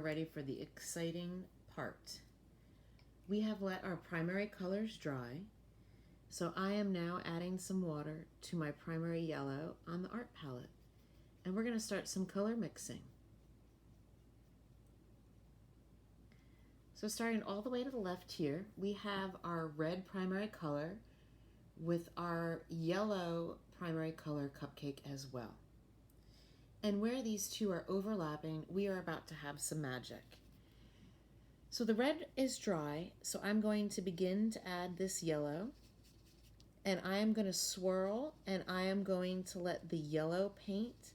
are ready for the exciting part. We have let our primary colors dry, so I am now adding some water to my primary yellow on the art palette, and we're going to start some color mixing. So starting all the way to the left here, we have our red primary color with our yellow primary color cupcake as well. And where these two are overlapping, we are about to have some magic. So the red is dry, so I'm going to begin to add this yellow, and I am going to swirl, and I am going to let the yellow paint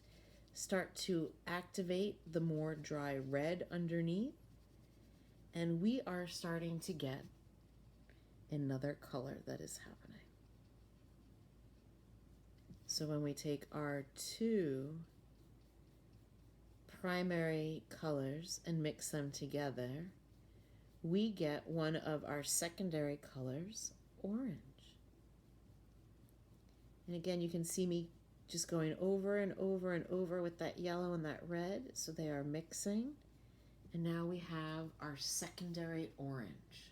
start to activate the more dry red underneath, and we are starting to get another color that is happening. So when we take our two primary colors and mix them together, we get one of our secondary colors, orange. And again, you can see me just going over and over and over with that yellow and that red, so they are mixing. And now we have our secondary orange.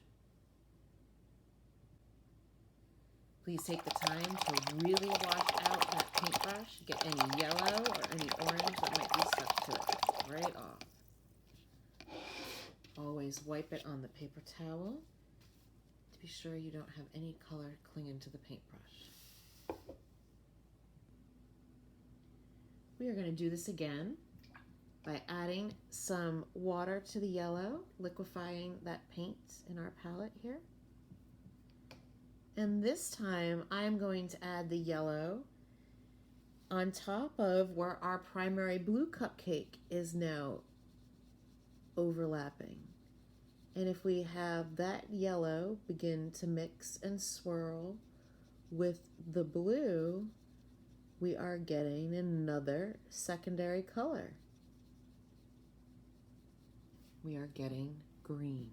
Please take the time to really wash out that paintbrush, get any yellow or any orange that might be stuck to it right off. Always wipe it on the paper towel to be sure you don't have any color clinging to the paintbrush. We are going to do this again by adding some water to the yellow, liquefying that paint in our palette here. And this time I'm going to add the yellow on top of where our primary blue cupcake is now overlapping. And if we have that yellow begin to mix and swirl with the blue, we are getting another secondary color. We are getting green.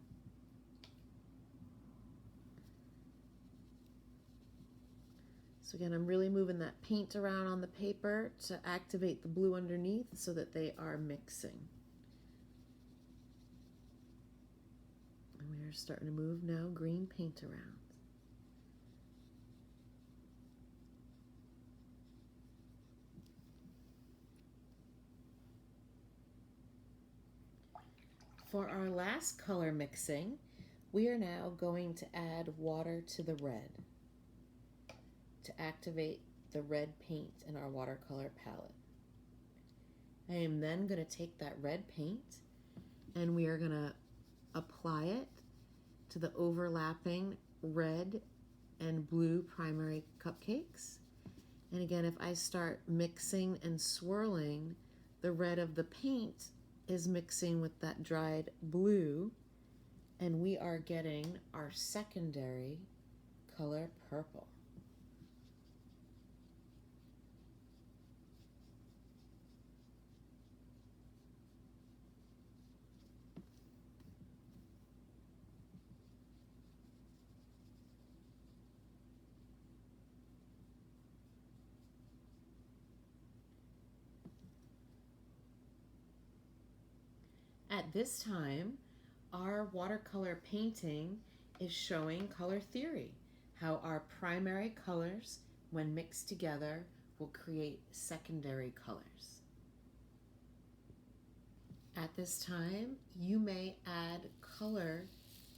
So again, I'm really moving that paint around on the paper to activate the blue underneath so that they are mixing. And we are starting to move now green paint around. For our last color mixing, we are now going to add water to the red to activate the red paint in our watercolor palette. I am then going to take that red paint and we are going to apply it to the overlapping red and blue primary cupcakes. And again, if I start mixing and swirling, the red of the paint is mixing with that dried blue, and we are getting our secondary color, purple. At this time, our watercolor painting is showing color theory, how our primary colors, when mixed together, will create secondary colors. At this time, you may add color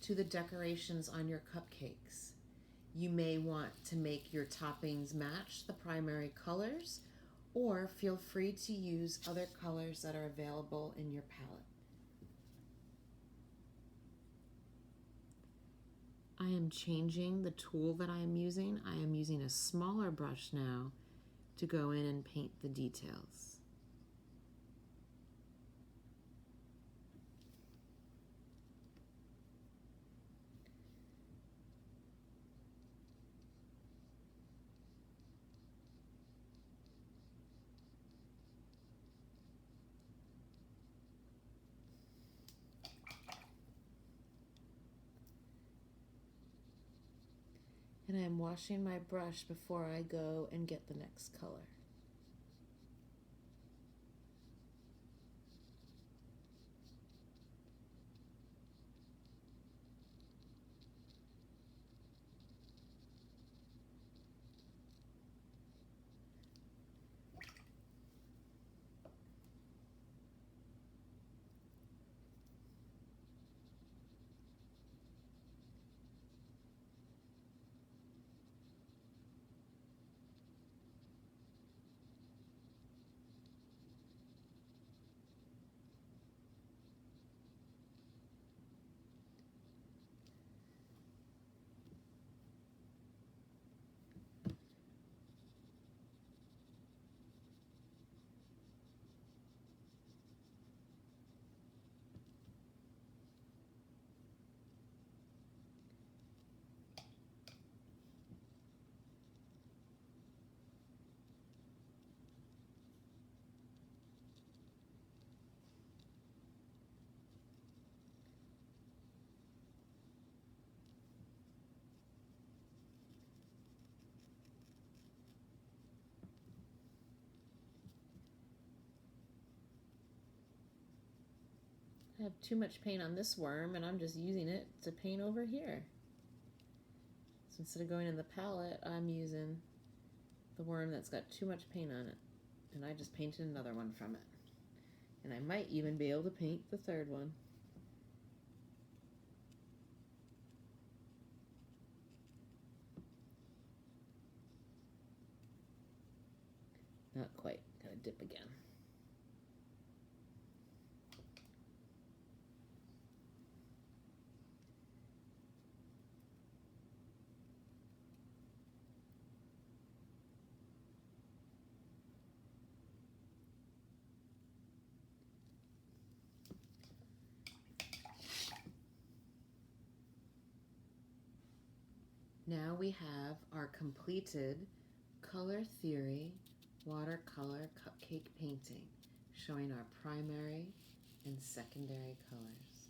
to the decorations on your cupcakes. You may want to make your toppings match the primary colors, or feel free to use other colors that are available in your palette. I am changing the tool that I am using. I am using a smaller brush now to go in and paint the details. And I am washing my brush before I go and get the next color. I have too much paint on this worm and I'm just using it to paint over here. So instead of going in the palette, I'm using the worm that's got too much paint on it. And I just painted another one from it. And I might even be able to paint the third one. Not quite. Gotta dip again. Now we have our completed Color Theory watercolor cupcake painting, showing our primary and secondary colors.